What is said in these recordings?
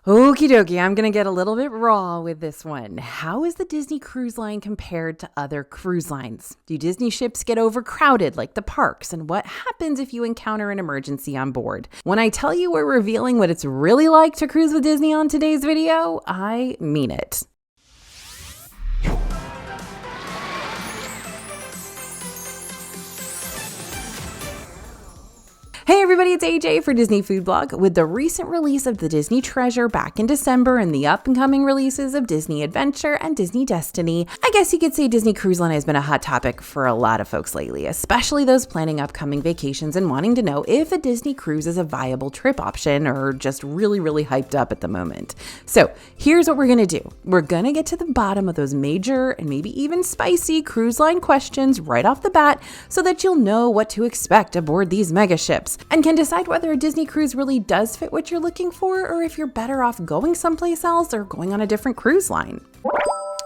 Okie dokie, I'm going to get a little bit raw with this one. How is the Disney Cruise Line compared to other cruise lines? Do Disney ships get overcrowded like the parks? And what happens if you encounter an emergency on board? When I tell you we're revealing what it's really like to cruise with Disney on today's video, I mean it. Hey everybody, it's AJ for Disney Food Blog. With the recent release of the Disney Treasure back in December and the up-and-coming releases of Disney Adventure and Disney Destiny, I guess you could say Disney Cruise Line has been a hot topic for a lot of folks lately, especially those planning upcoming vacations and wanting to know if a Disney cruise is a viable trip option or just really hyped up at the moment. So here's what we're going to do. We're going to get to the bottom of those major and maybe even spicy cruise line questions right off the bat so that you'll know what to expect aboard these mega ships and can decide whether a Disney cruise really does fit what you're looking for or if you're better off going someplace else or going on a different cruise line.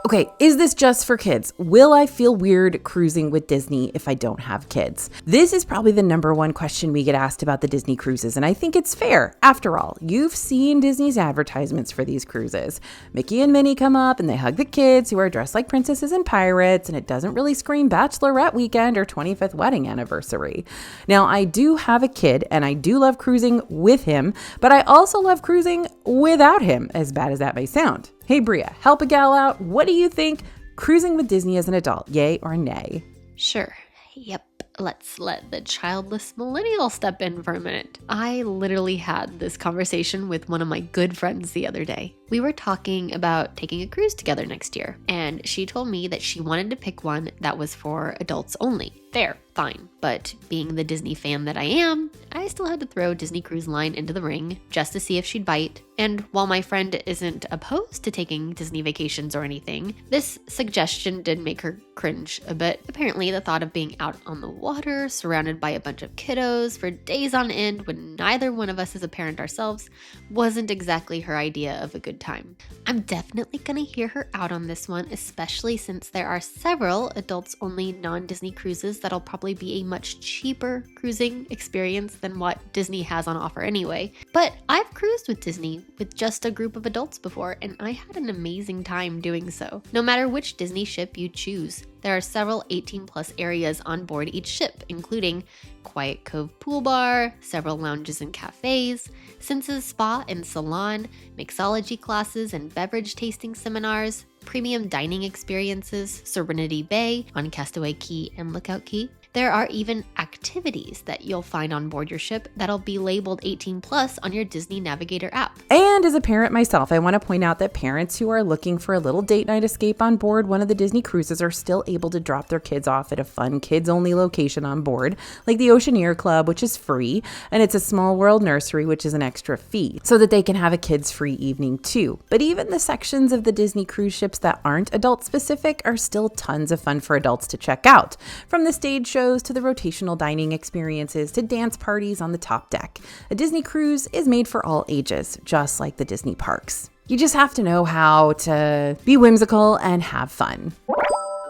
Okay, is this just for kids? Will I feel weird cruising with Disney if I don't have kids? This is probably the number one question we get asked about the Disney cruises, and I think it's fair. After all, you've seen Disney's advertisements for these cruises. Mickey and Minnie come up and they hug the kids who are dressed like princesses and pirates, and it doesn't really scream bachelorette weekend or 25th wedding anniversary. Now, I do have a kid and I do love cruising with him, but I also love cruising without him, as bad as that may sound. Hey Bria, help a gal out. What do you think cruising with Disney as an adult, yay or nay? Sure. Yep. Let's let the childless millennial step in for a minute. I literally had this conversation with one of my good friends the other day. We were talking about taking a cruise together next year, and she told me that she wanted to pick one that was for adults only. Fair, fine. But being the Disney fan that I am, I still had to throw Disney Cruise Line into the ring just to see if she'd bite. And while my friend isn't opposed to taking Disney vacations or anything, this suggestion did make her cringe a bit. Apparently, the thought of being out on the water, surrounded by a bunch of kiddos for days on end when neither one of us is a parent ourselves, wasn't exactly her idea of a good time. I'm definitely gonna hear her out on this one, especially since there are several adults-only non-Disney cruises that'll probably be a much cheaper cruising experience than what Disney has on offer anyway. But I've cruised with Disney with just a group of adults before, and I had an amazing time doing so. No matter which Disney ship you choose, there are several 18+ areas on board each ship, including Quiet Cove Pool Bar, several lounges and cafes, Senses Spa and Salon, mixology classes and beverage tasting seminars, premium dining experiences, Serenity Bay on Castaway Key and Lookout Key. There are even activities that you'll find on board your ship that'll be labeled 18+ on your Disney Navigator app. And as a parent myself, I want to point out that parents who are looking for a little date night escape on board one of the Disney cruises are still able to drop their kids off at a fun kids-only location on board, like the Oceaneer Club, which is free, and it's a Small World Nursery, which is an extra fee, so that they can have a kids-free evening too. But even the sections of the Disney cruise ships that aren't adult-specific are still tons of fun for adults to check out, from the stage shows to the rotational dining experiences to dance parties on the top deck. A Disney cruise is made for all ages, just like the Disney parks. You just have to know how to be whimsical and have fun.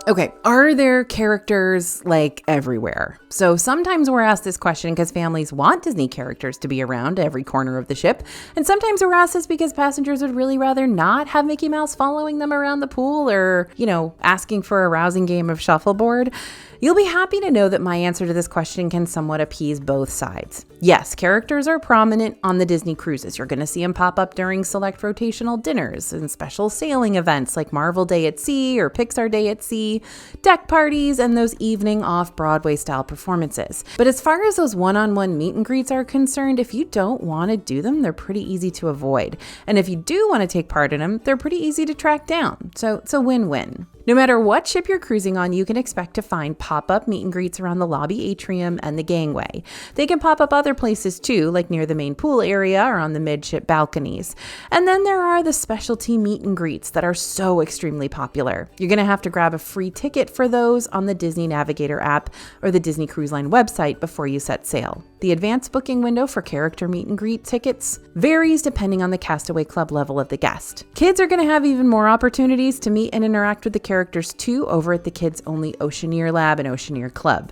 Okay, are there characters like everywhere? So sometimes we're asked this question because families want Disney characters to be around every corner of the ship. And sometimes we're asked this because passengers would really rather not have Mickey Mouse following them around the pool or, asking for a rousing game of shuffleboard. You'll be happy to know that my answer to this question can somewhat appease both sides. Yes, characters are prominent on the Disney cruises. You're going to see them pop up during select rotational dinners and special sailing events like Marvel Day at Sea or Pixar Day at Sea, deck parties, and those evening off-Broadway style performances. But as far as those one-on-one meet and greets are concerned, if you don't want to do them, they're pretty easy to avoid. And if you do want to take part in them, they're pretty easy to track down. So it's a win-win. No matter what ship you're cruising on, you can expect to find pop-up meet and greets around the lobby atrium and the gangway. They can pop up other places too, like near the main pool area or on the midship balconies. And then there are the specialty meet and greets that are so extremely popular. You're going to have to grab a free ticket for those on the Disney Navigator app or the Disney Cruise Line website before you set sail. The advanced booking window for character meet and greet tickets varies depending on the Castaway Club level of the guest. Kids are going to have even more opportunities to meet and interact with the characters too over at the Kids Only Oceaneer Lab and Oceaneer Club.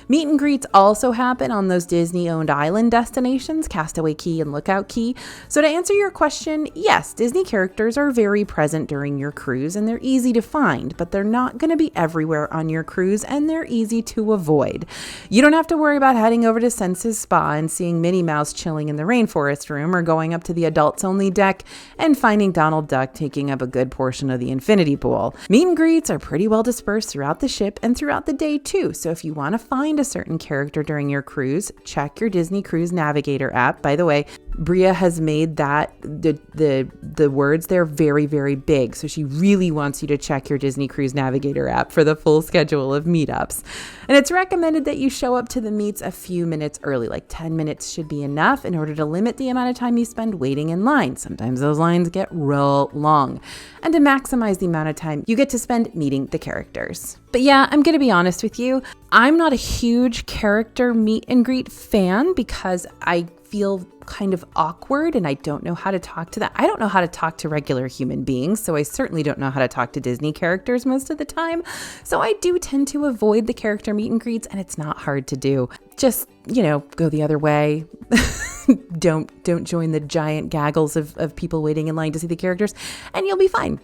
Meet and greets also happen on those Disney-owned island destinations, Castaway Cay and Lookout Cay. So to answer your question, yes, Disney characters are very present during your cruise and they're easy to find, but they're not going to be everywhere on your cruise and they're easy to avoid. You don't have to worry about heading over to Senses Spa and seeing Minnie Mouse chilling in the rainforest room or going up to the adults-only deck and finding Donald Duck taking up a good portion of the infinity pool. Meet and greets are pretty well dispersed throughout the ship and throughout the day too, so if you want to find a certain character during your cruise, check your Disney Cruise Navigator app. By the way, Bria has made that the words there very, very big. So she really wants you to check your Disney Cruise Navigator app for the full schedule of meetups. And it's recommended that you show up to the meets a few minutes early, like 10 minutes should be enough in order to limit the amount of time you spend waiting in line. Sometimes those lines get real long. And to maximize the amount of time you get to spend meeting the characters. But yeah, I'm going to be honest with you. I'm not a huge character meet and greet fan because I feel kind of awkward and I don't know how to talk to them. I don't know how to talk to regular human beings, so I certainly don't know how to talk to Disney characters most of the time. So I do tend to avoid the character meet and greets, and it's not hard to do. Just, go the other way. Don't join the giant gaggles of people waiting in line to see the characters, and you'll be fine.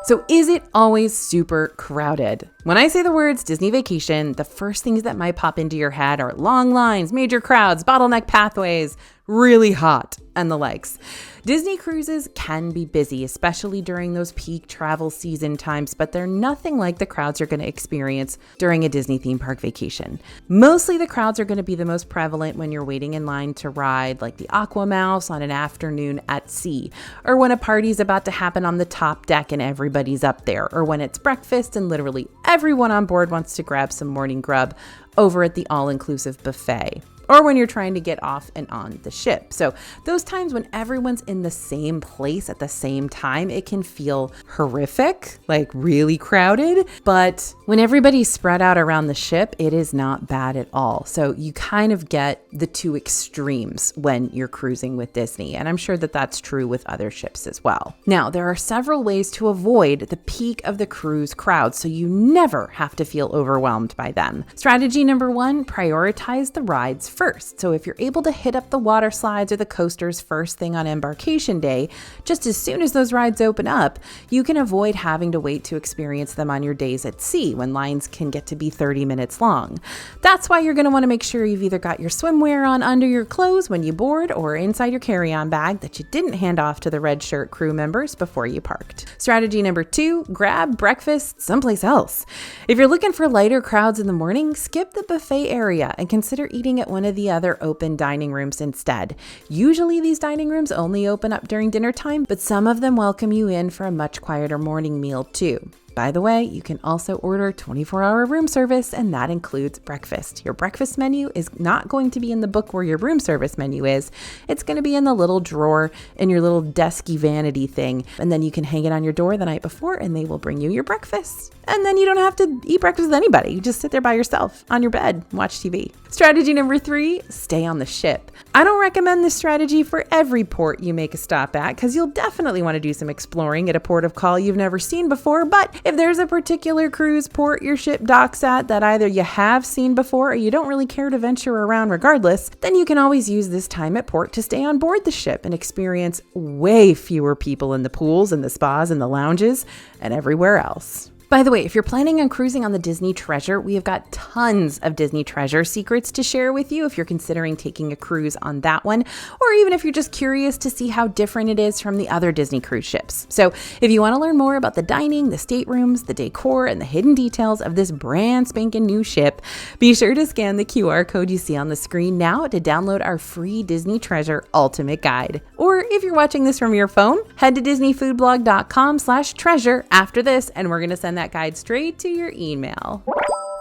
So is it always super crowded? When I say the words Disney vacation, the first things that might pop into your head are long lines, major crowds, bottleneck pathways, really hot, and the likes. Disney cruises can be busy, especially during those peak travel season times, but they're nothing like the crowds you're going to experience during a Disney theme park vacation. Mostly the crowds are going to be the most prevalent when you're waiting in line to ride like the Aqua Mouse on an afternoon at sea, or when a party's about to happen on the top deck and everybody's up there, or when it's breakfast and literally everyone on board wants to grab some morning grub over at the all-inclusive buffet, or when you're trying to get off and on the ship. So those times when everyone's in the same place at the same time, it can feel horrific, like really crowded. But when everybody's spread out around the ship, it is not bad at all. So you kind of get the two extremes when you're cruising with Disney. And I'm sure that that's true with other ships as well. Now, there are several ways to avoid the peak of the cruise crowd, so you never have to feel overwhelmed by them. Strategy number 1, prioritize the rides first. So if you're able to hit up the water slides or the coasters first thing on embarkation day, just as soon as those rides open up, you can avoid having to wait to experience them on your days at sea when lines can get to be 30 minutes long. That's why you're going to want to make sure you've either got your swimwear on under your clothes when you board or inside your carry-on bag that you didn't hand off to the red shirt crew members before you parked. Strategy number 2, grab breakfast someplace else. If you're looking for lighter crowds in the morning, skip the buffet area and consider eating at one of the other open dining rooms instead. Usually these dining rooms only open up during dinner time, but some of them welcome you in for a much quieter morning meal too. By the way, you can also order 24-hour room service, and that includes breakfast. Your breakfast menu is not going to be in the book where your room service menu is. It's going to be in the little drawer in your little desky vanity thing, and then you can hang it on your door the night before, and they will bring you your breakfast. And then you don't have to eat breakfast with anybody. You just sit there by yourself on your bed and watch TV. Strategy number 3, stay on the ship. I don't recommend this strategy for every port you make a stop at, because you'll definitely want to do some exploring at a port of call you've never seen before, but if there's a particular cruise port your ship docks at that either you have seen before or you don't really care to venture around regardless, then you can always use this time at port to stay on board the ship and experience way fewer people in the pools and the spas and the lounges and everywhere else. By the way, if you're planning on cruising on the Disney Treasure, we have got tons of Disney Treasure secrets to share with you if you're considering taking a cruise on that one, or even if you're just curious to see how different it is from the other Disney cruise ships. So if you want to learn more about the dining, the staterooms, the decor, and the hidden details of this brand spanking new ship, be sure to scan the QR code you see on the screen now to download our free Disney Treasure Ultimate Guide. Or if you're watching this from your phone, head to disneyfoodblog.com/treasure after this, and we're going to send that guide straight to your email.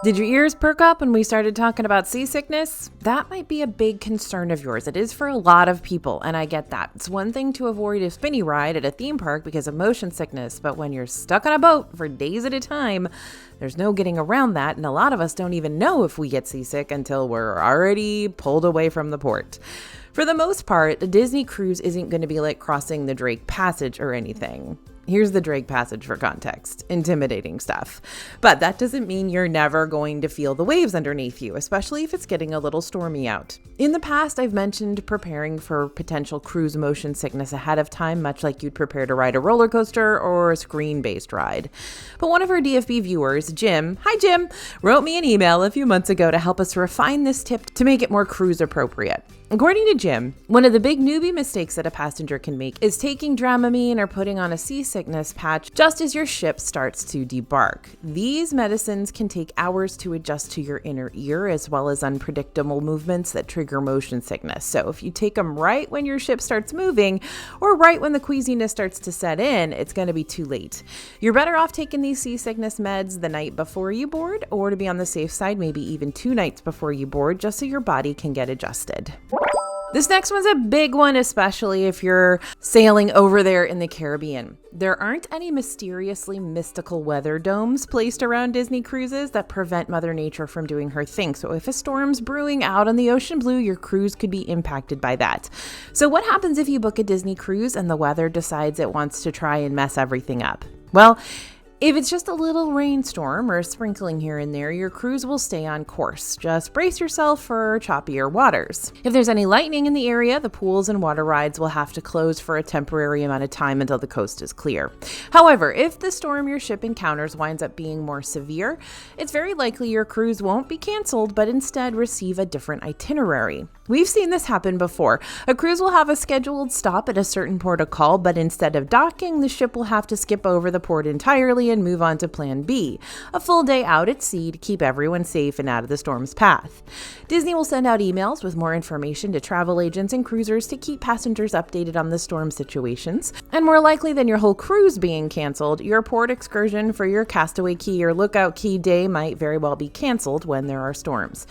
Did your ears perk up when we started talking about seasickness? That might be a big concern of yours. It is for a lot of people, and I get that. It's one thing to avoid a spinny ride at a theme park because of motion sickness, but when you're stuck on a boat for days at a time, there's no getting around that, and a lot of us don't even know if we get seasick until we're already pulled away from the port. For the most part, a Disney cruise isn't going to be like crossing the Drake Passage or anything. Here's the Drake passage for context. Intimidating stuff. But that doesn't mean you're never going to feel the waves underneath you, especially if it's getting a little stormy out. In the past, I've mentioned preparing for potential cruise motion sickness ahead of time, much like you'd prepare to ride a roller coaster or a screen-based ride. But one of our DFB viewers, Jim, hi Jim, wrote me an email a few months ago to help us refine this tip to make it more cruise appropriate. According to Jim, one of the big newbie mistakes that a passenger can make is taking Dramamine or putting on a seasickness patch just as your ship starts to debark. These medicines can take hours to adjust to your inner ear, as well as unpredictable movements that trigger motion sickness. So if you take them right when your ship starts moving or right when the queasiness starts to set in, it's going to be too late. You're better off taking these seasickness meds the night before you board, or to be on the safe side, maybe even 2 nights before you board, just so your body can get adjusted. This next one's a big one, especially if you're sailing over there in the Caribbean. There aren't any mysteriously mystical weather domes placed around Disney cruises that prevent Mother Nature from doing her thing. So if a storm's brewing out on the ocean blue, your cruise could be impacted by that. So what happens if you book a Disney cruise and the weather decides it wants to try and mess everything up? Well, if it's just a little rainstorm or a sprinkling here and there, your cruise will stay on course. Just brace yourself for choppier waters. If there's any lightning in the area, the pools and water rides will have to close for a temporary amount of time until the coast is clear. However, if the storm your ship encounters winds up being more severe, it's very likely your cruise won't be canceled, but instead receive a different itinerary. We've seen this happen before. A cruise will have a scheduled stop at a certain port of call, but instead of docking, the ship will have to skip over the port entirely and move on to plan B, a full day out at sea to keep everyone safe and out of the storm's path. Disney will send out emails with more information to travel agents and cruisers to keep passengers updated on the storm situations. And more likely than your whole cruise being canceled, your port excursion for your Castaway Key or Lookout Key day might very well be canceled when there are storms.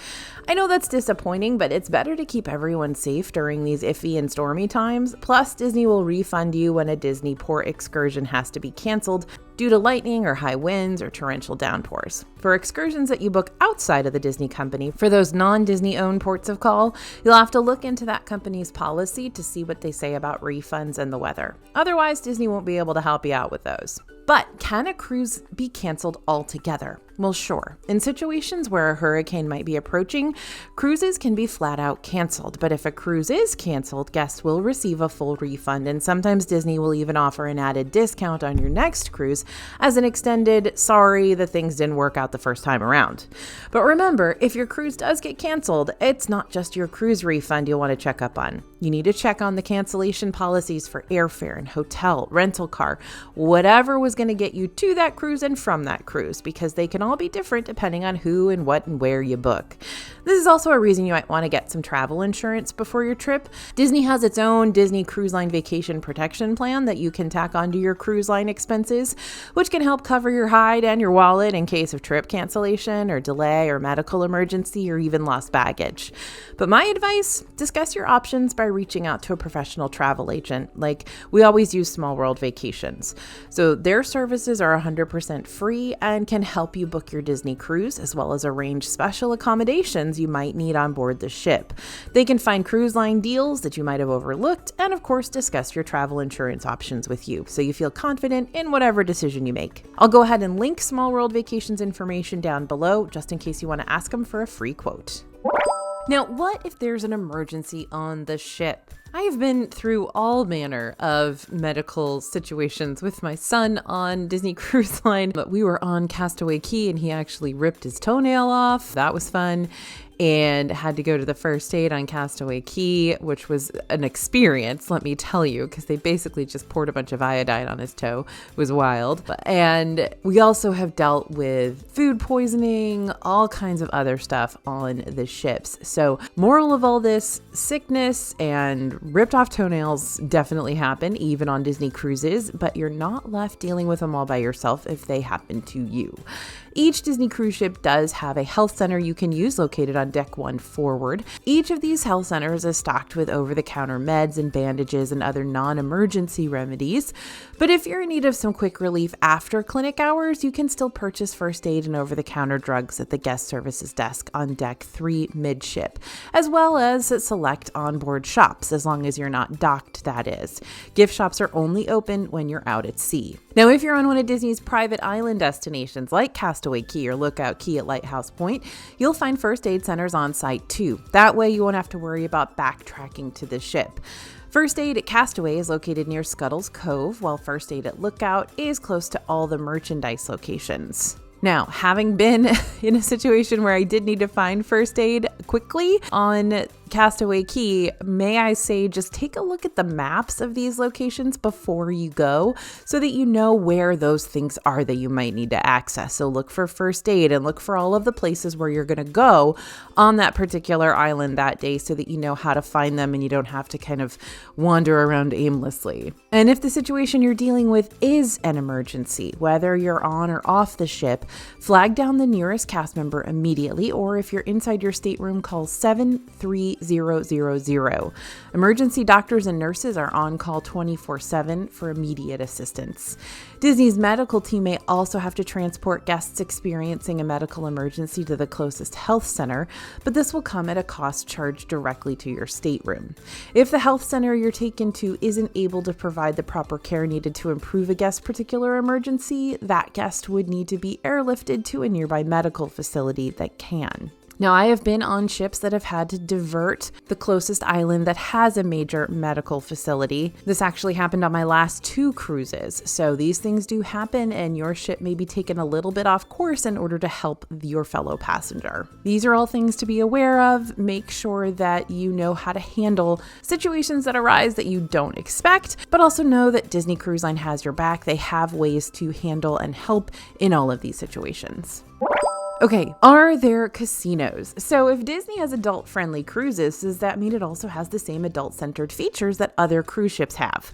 I know that's disappointing, but it's better to keep everyone safe during these iffy and stormy times. Plus, Disney will refund you when a Disney port excursion has to be canceled due to lightning or high winds or torrential downpours. For excursions that you book outside of the Disney company, for those non-Disney owned ports of call, you'll have to look into that company's policy to see what they say about refunds and the weather. Otherwise, Disney won't be able to help you out with those. But can a cruise be canceled altogether? Well, sure. In situations where a hurricane might be approaching, cruises can be flat out canceled. But if a cruise is canceled, guests will receive a full refund, and sometimes Disney will even offer an added discount on your next cruise as an extended, sorry that things didn't work out the first time around. But remember, if your cruise does get canceled, it's not just your cruise refund you'll want to check up on. You need to check on the cancellation policies for airfare and hotel, rental car, whatever was going to get you to that cruise and from that cruise, because they can all be different depending on who and what and where you book. This is also a reason you might want to get some travel insurance before your trip. Disney has its own Disney Cruise Line Vacation Protection Plan that you can tack onto your cruise line expenses, which can help cover your hide and your wallet in case of trip cancellation or delay or medical emergency or even lost baggage. But my advice, discuss your options by reaching out to a professional travel agent. Like, we always use Small World Vacations. So their services are 100% free and can help you book your Disney cruise, as well as arrange special accommodations you might need on board the ship. They can find cruise line deals that you might have overlooked, and of course discuss your travel insurance options with you so you feel confident in whatever decision you make. I'll go ahead and link Small World Vacations information down below just in case you want to ask them for a free quote. Now, what if there's an emergency on the ship? I have been through all manner of medical situations with my son on Disney Cruise Line, but we were on Castaway Key and he actually ripped his toenail off. That was fun. And had to go to the first aid on Castaway Key, which was an experience, let me tell you, because they basically just poured a bunch of iodine on his toe. It was wild. And we also have dealt with food poisoning, all kinds of other stuff on the ships. So moral of all this, sickness and ripped off toenails definitely happen, even on Disney cruises, but you're not left dealing with them all by yourself if they happen to you. Each Disney cruise ship does have a health center you can use located on Deck 1 forward. Each of these health centers is stocked with over-the-counter meds and bandages and other non-emergency remedies. But if you're in need of some quick relief after clinic hours, you can still purchase first aid and over-the-counter drugs at the guest services desk on Deck 3 midship, as well as at select onboard shops, as long long as you're not docked, that is. Gift shops are only open when you're out at sea. Now, if you're on one of Disney's private island destinations like Castaway Cay or Lookout Cay at Lighthouse Point, you'll find first aid centers on site too. That way you won't have to worry about backtracking to the ship. First aid at Castaway is located near Scuttle's Cove, while first aid at Lookout is close to all the merchandise locations. Now, having been in a situation where I did need to find first aid quickly on Castaway Cay, may I say just take a look at the maps of these locations before you go so that you know where those things are that you might need to access. So look for first aid and look for all of the places where you're going to go on that particular island that day so that you know how to find them and you don't have to kind of wander around aimlessly. And if the situation you're dealing with is an emergency, whether you're on or off the ship, flag down the nearest cast member immediately, or if you're inside your stateroom, call 73000. Emergency doctors and nurses are on call 24/7 for immediate assistance. Disney's medical team may also have to transport guests experiencing a medical emergency to the closest health center, but this will come at a cost charged directly to your stateroom. If the health center you're taken to isn't able to provide the proper care needed to improve a guest's particular emergency, that guest would need to be airlifted to a nearby medical facility that can. Now, I have been on ships that have had to divert the closest island that has a major medical facility. This actually happened on my last 2 cruises. So these things do happen and your ship may be taken a little bit off course in order to help your fellow passenger. These are all things to be aware of. Make sure that you know how to handle situations that arise that you don't expect, but also know that Disney Cruise Line has your back. They have ways to handle and help in all of these situations. Okay, are there casinos? So if Disney has adult-friendly cruises, does that mean it also has the same adult-centered features that other cruise ships have?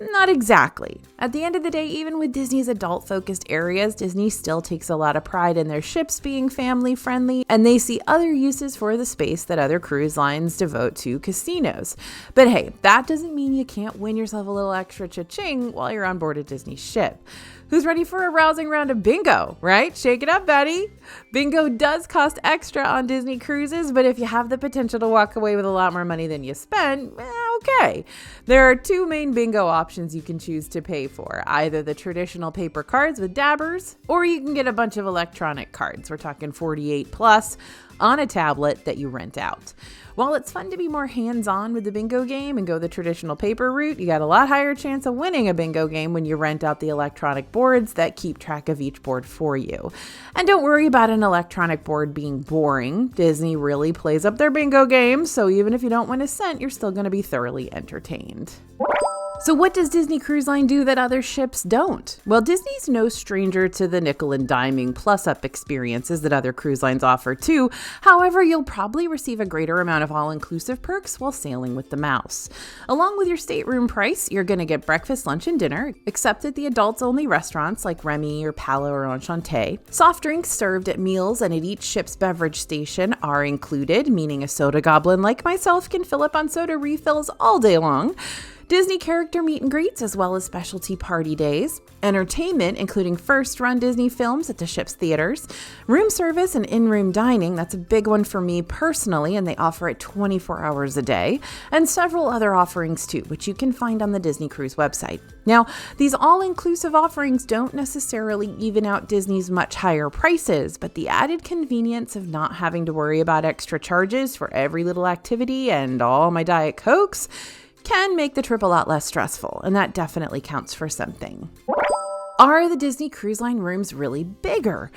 Not exactly. At the end of the day, even with Disney's adult-focused areas, Disney still takes a lot of pride in their ships being family-friendly, and they see other uses for the space that other cruise lines devote to casinos. But hey, that doesn't mean you can't win yourself a little extra cha-ching while you're on board a Disney ship. Who's ready for a rousing round of bingo, right? Shake it up, Betty. Bingo does cost extra on Disney cruises, but if you have the potential to walk away with a lot more money than you spent, okay. There are 2 main bingo options you can choose to pay for. Either the traditional paper cards with dabbers, or you can get a bunch of electronic cards. We're talking 48 plus on a tablet that you rent out. While it's fun to be more hands-on with the bingo game and go the traditional paper route, you got a lot higher chance of winning a bingo game when you rent out the electronic boards that keep track of each board for you. And don't worry about an electronic board being boring. Disney really plays up their bingo games, so even if you don't win a cent, you're still going to be thoroughly entertained. So what does Disney Cruise Line do that other ships don't? Well, Disney's no stranger to the nickel and diming plus-up experiences that other cruise lines offer too. However, you'll probably receive a greater amount of all-inclusive perks while sailing with the Mouse. Along with your stateroom price, you're going to get breakfast, lunch, and dinner, except at the adults-only restaurants like Remy or Palo or Enchante. Soft drinks served at meals and at each ship's beverage station are included, meaning a soda goblin like myself can fill up on soda refills all day long. Disney character meet and greets, as well as specialty party days, entertainment, including first-run Disney films at the ship's theaters, room service and in-room dining, that's a big one for me personally, and they offer it 24 hours a day, and several other offerings too, which you can find on the Disney Cruise website. Now, these all-inclusive offerings don't necessarily even out Disney's much higher prices, but the added convenience of not having to worry about extra charges for every little activity and all my Diet Cokes can make the trip a lot less stressful, and that definitely counts for something. Are the Disney Cruise Line rooms really bigger?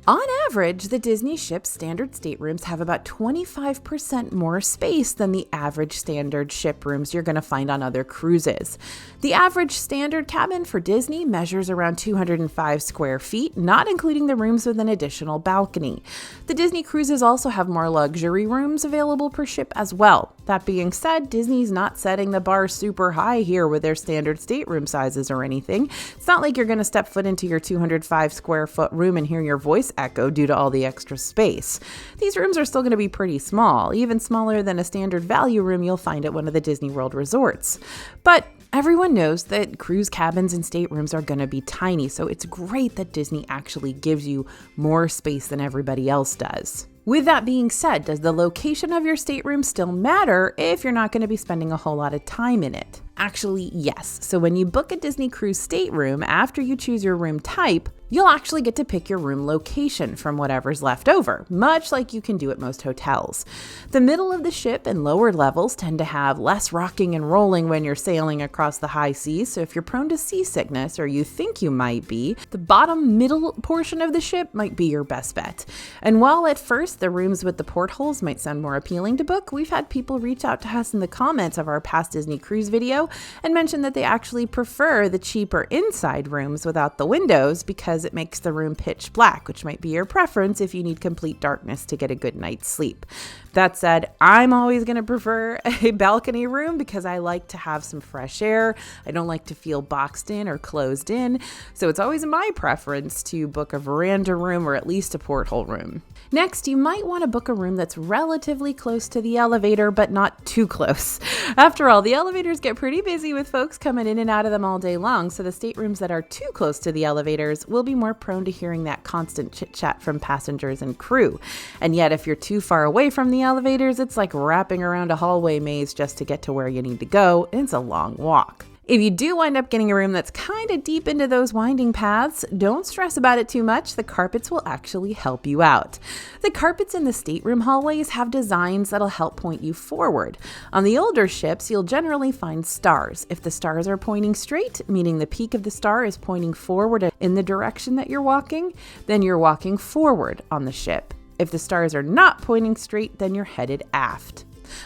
On average, the Disney ship's standard staterooms have about 25% more space than the average standard ship rooms you're going to find on other cruises. The average standard cabin for Disney measures around 205 square feet, not including the rooms with an additional balcony. The Disney cruises also have more luxury rooms available per ship as well. That being said, Disney's not setting the bar super high here with their standard stateroom sizes or anything. It's not like you're going to step foot into your 205 square foot room and hear your voice echo due to all the extra space. These rooms are still going to be pretty small, even smaller than a standard value room you'll find at one of the Disney World resorts. But everyone knows that cruise cabins and staterooms are going to be tiny, so it's great that Disney actually gives you more space than everybody else does. With that being said, does the location of your stateroom still matter if you're not going to be spending a whole lot of time in it? Actually, yes. So when you book a Disney cruise stateroom, after you choose your room type, you'll actually get to pick your room location from whatever's left over, much like you can do at most hotels. The middle of the ship and lower levels tend to have less rocking and rolling when you're sailing across the high seas, so if you're prone to seasickness, or you think you might be, the bottom middle portion of the ship might be your best bet. And while at first the rooms with the portholes might sound more appealing to book, we've had people reach out to us in the comments of our past Disney cruise video and mention that they actually prefer the cheaper inside rooms without the windows because it makes the room pitch black, which might be your preference if you need complete darkness to get a good night's sleep. That said, I'm always going to prefer a balcony room because I like to have some fresh air. I don't like to feel boxed in or closed in. So it's always my preference to book a veranda room or at least a porthole room. Next, you might want to book a room that's relatively close to the elevator, but not too close. After all, the elevators get pretty busy with folks coming in and out of them all day long, so the staterooms that are too close to the elevators will be more prone to hearing that constant chit-chat from passengers and crew. And yet, if you're too far away from the elevators, it's like wrapping around a hallway maze just to get to where you need to go, and it's a long walk. If you do wind up getting a room that's kind of deep into those winding paths, don't stress about it too much. The carpets will actually help you out. The carpets in the stateroom hallways have designs that'll help point you forward. On the older ships, you'll generally find stars. If the stars are pointing straight, meaning the peak of the star is pointing forward in the direction that you're walking, then you're walking forward on the ship. If the stars are not pointing straight, then you're headed aft.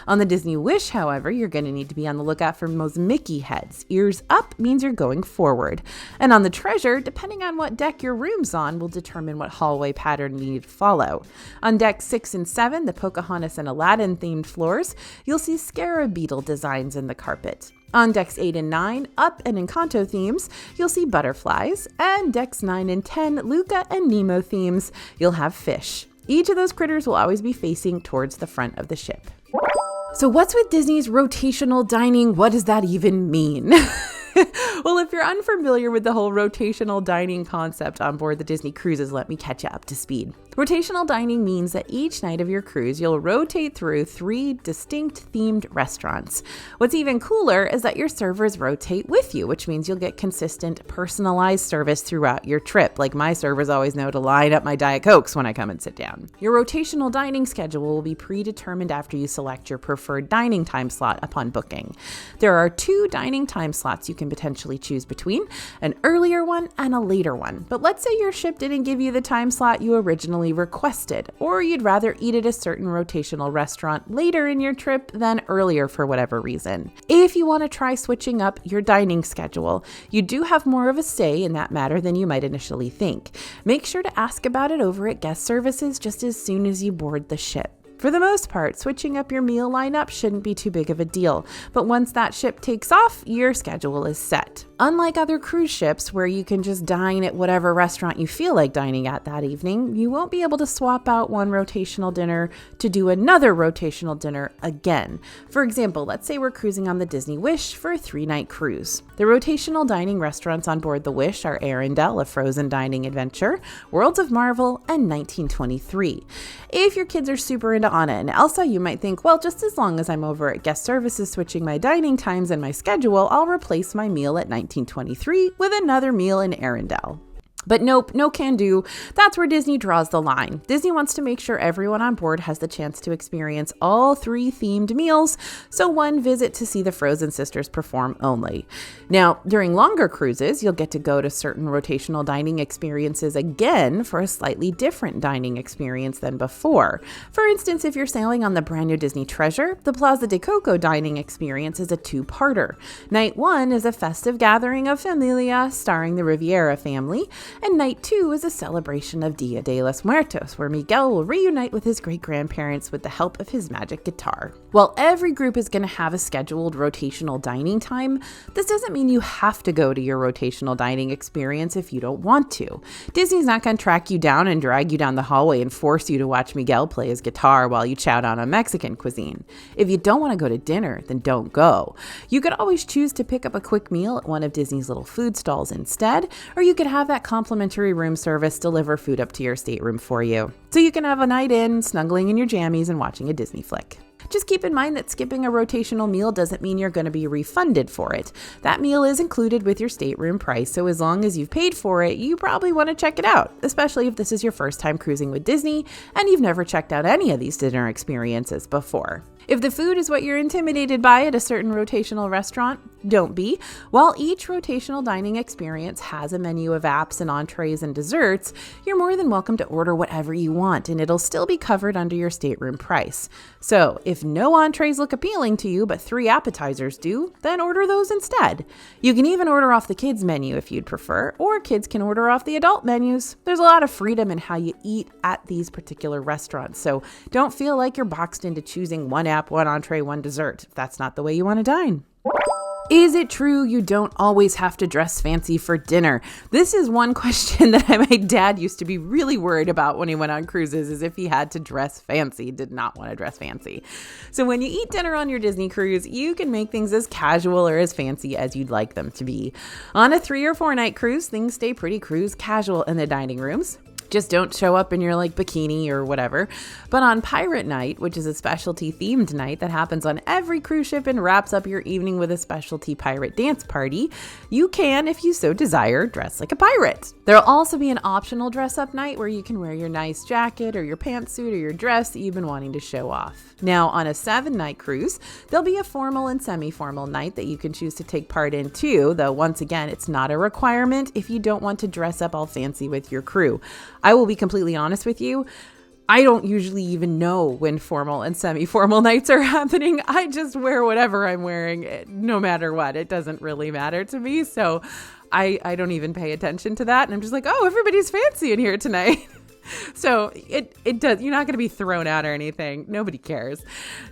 On the Disney Wish, however, you're going to need to be on the lookout for those Mickey heads. Ears up means you're going forward. And on the Treasure, depending on what deck your room's on, will determine what hallway pattern you need to follow. On decks 6 and 7, the Pocahontas and Aladdin themed floors, you'll see scarab beetle designs in the carpet. On decks 8 and 9, Up and Encanto themes, you'll see butterflies. And decks 9 and 10, Luca and Nemo themes, you'll have fish. Each of those critters will always be facing towards the front of the ship. So what's with Disney's rotational dining? What does that even mean? Well, if you're unfamiliar with the whole rotational dining concept on board the Disney cruises, let me catch you up to speed. Rotational dining means that each night of your cruise, you'll rotate through 3 distinct themed restaurants. What's even cooler is that your servers rotate with you, which means you'll get consistent, personalized service throughout your trip. Like my servers always know to line up my Diet Cokes when I come and sit down. Your rotational dining schedule will be predetermined after you select your preferred dining time slot upon booking. There are 2 dining time slots you can potentially choose between, an earlier one and a later one. But let's say your ship didn't give you the time slot you originally requested, or you'd rather eat at a certain rotational restaurant later in your trip than earlier for whatever reason. If you want to try switching up your dining schedule, you do have more of a say in that matter than you might initially think. Make sure to ask about it over at guest services just as soon as you board the ship. For the most part, switching up your meal lineup shouldn't be too big of a deal, but once that ship takes off, your schedule is set. Unlike other cruise ships where you can just dine at whatever restaurant you feel like dining at that evening, you won't be able to swap out one rotational dinner to do another rotational dinner again. For example, let's say we're cruising on the Disney Wish for a 3-night cruise. The rotational dining restaurants on board the Wish are Arendelle, a frozen dining adventure, Worlds of Marvel, and 1923. If your kids are super into Anna and Elsa, you might think, well, just as long as I'm over at guest services switching my dining times and my schedule, I'll replace my meal at 1923 with another meal in Arendelle. But nope, no can do. That's where Disney draws the line. Disney wants to make sure everyone on board has the chance to experience all 3 themed meals, so one visit to see the Frozen sisters perform only. Now, during longer cruises, you'll get to go to certain rotational dining experiences again for a slightly different dining experience than before. For instance, if you're sailing on the brand new Disney Treasure, the Plaza de Coco dining experience is a 2-parter. Night 1 is a festive gathering of familia starring the Riviera family, and night 2 is a celebration of Dia de los Muertos, where Miguel will reunite with his great-grandparents with the help of his magic guitar. While every group is going to have a scheduled rotational dining time, this doesn't mean you have to go to your rotational dining experience if you don't want to. Disney's not going to track you down and drag you down the hallway and force you to watch Miguel play his guitar while you chow down on Mexican cuisine. If you don't want to go to dinner, then don't go. You could always choose to pick up a quick meal at one of Disney's little food stalls instead, or you could have that complimentary complimentary room service deliver food up to your stateroom for you, so you can have a night in, snuggling in your jammies and watching a Disney flick. Just keep in mind that skipping a rotational meal doesn't mean you're going to be refunded for it. That meal is included with your stateroom price, so as long as you've paid for it, you probably want to check it out, especially if this is your first time cruising with Disney and you've never checked out any of these dinner experiences before. If the food is what you're intimidated by at a certain rotational restaurant, don't be. While each rotational dining experience has a menu of apps and entrees and desserts, you're more than welcome to order whatever you want, and it'll still be covered under your stateroom price. So if no entrees look appealing to you, but 3 appetizers do, then order those instead. You can even order off the kids menu if you'd prefer, or kids can order off the adult menus. There's a lot of freedom in how you eat at these particular restaurants, so don't feel like you're boxed into choosing one app, one entree, one dessert, if that's not the way you want to dine. Is it true you don't always have to dress fancy for dinner? This is one question that my dad used to be really worried about when he went on cruises, is if he had to dress fancy, did not want to dress fancy. So when you eat dinner on your Disney cruise, you can make things as casual or as fancy as you'd like them to be. On a 3 or 4 night cruise, things stay pretty cruise casual in the dining rooms. Just don't show up in your bikini or whatever. But on Pirate Night, which is a specialty themed night that happens on every cruise ship and wraps up your evening with a specialty pirate dance party, you can, if you so desire, dress like a pirate. There'll also be an optional dress up night where you can wear your nice jacket or your pantsuit or your dress that you've been wanting to show off. Now, on a 7-night cruise, there'll be a formal and semi-formal night that you can choose to take part in too, though once again, it's not a requirement if you don't want to dress up all fancy with your crew. I will be completely honest with you. I don't usually even know when formal and semi-formal nights are happening. I just wear whatever I'm wearing, no matter what. It doesn't really matter to me. So I don't even pay attention to that. And I'm just like, oh, everybody's fancy in here tonight. So it does. You're not going to be thrown out or anything. Nobody cares.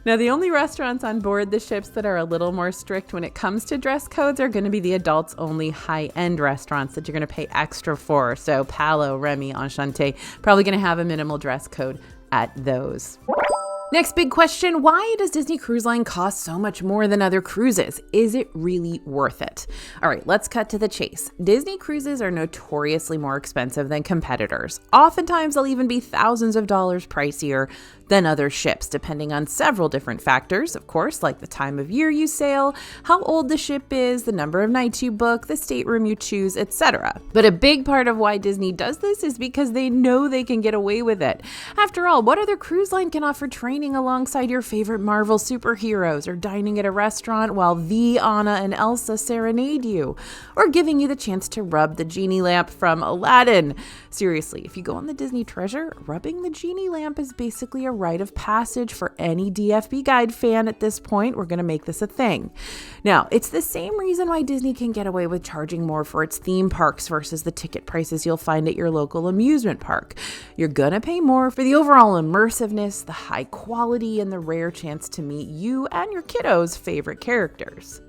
Now, the only restaurants on board the ships that are a little more strict when it comes to dress codes are going to be the adults only high-end restaurants that you're going to pay extra for. So Palo, Remy, Enchante, probably going to have a minimal dress code at those. Next big question, why does Disney Cruise Line cost so much more than other cruises? Is it really worth it? All right, let's cut to the chase. Disney cruises are notoriously more expensive than competitors. Oftentimes, they'll even be thousands of dollars pricier than other ships, depending on several different factors, of course, like the time of year you sail, how old the ship is, the number of nights you book, the stateroom you choose, etc. But a big part of why Disney does this is because they know they can get away with it. After all, what other cruise line can offer training alongside your favorite Marvel superheroes, or dining at a restaurant while the Anna and Elsa serenade you, or giving you the chance to rub the genie lamp from Aladdin? Seriously, if you go on the Disney Treasure, rubbing the genie lamp is basically a rite of passage for any DFB Guide fan at this point. We're going to make this a thing. Now, it's the same reason why Disney can get away with charging more for its theme parks versus the ticket prices you'll find at your local amusement park. You're going to pay more for the overall immersiveness, the high quality, and the rare chance to meet you and your kiddos' favorite characters.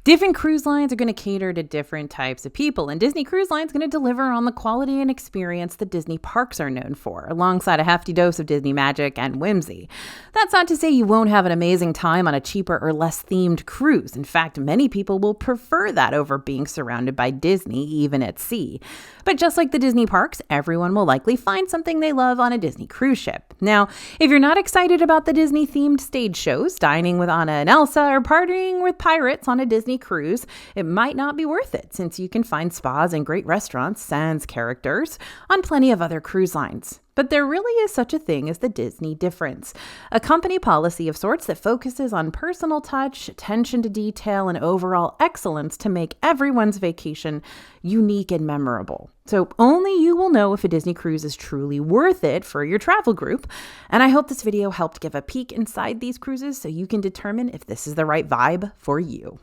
Different cruise lines are going to cater to different types of people, and Disney Cruise Line is going to deliver on the quality and experience that Disney parks are known for, alongside a hefty dose of Disney magic and whimsy. That's not to say you won't have an amazing time on a cheaper or less themed cruise. In fact, many people will prefer that over being surrounded by Disney, even at sea. But just like the Disney parks, everyone will likely find something they love on a Disney cruise ship. Now, if you're not excited about the Disney-themed stage shows, dining with Anna and Elsa, or partying with pirates on a Disney cruise, it might not be worth it, since you can find spas and great restaurants, sans characters, on plenty of other cruise lines. But there really is such a thing as the Disney difference, a company policy of sorts that focuses on personal touch, attention to detail, and overall excellence to make everyone's vacation unique and memorable. So only you will know if a Disney cruise is truly worth it for your travel group. And I hope this video helped give a peek inside these cruises so you can determine if this is the right vibe for you.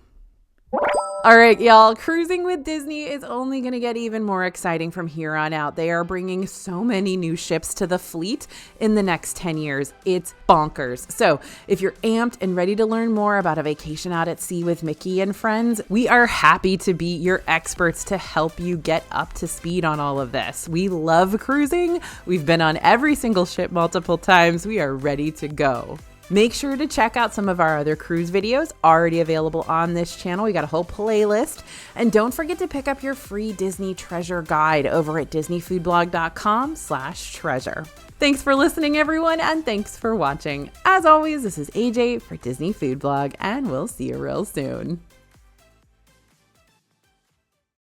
All right, y'all, cruising with Disney is only going to get even more exciting from here on out. They are bringing so many new ships to the fleet in the next 10 years. It's bonkers. So if you're amped and ready to learn more about a vacation out at sea with Mickey and friends, we are happy to be your experts to help you get up to speed on all of this. We love cruising. We've been on every single ship multiple times. We are ready to go. Make sure to check out some of our other cruise videos already available on this channel. We got a whole playlist. And don't forget to pick up your free Disney treasure guide over at disneyfoodblog.com/treasure. Thanks for listening, everyone, and thanks for watching. As always, this is AJ for Disney Food Blog, and we'll see you real soon.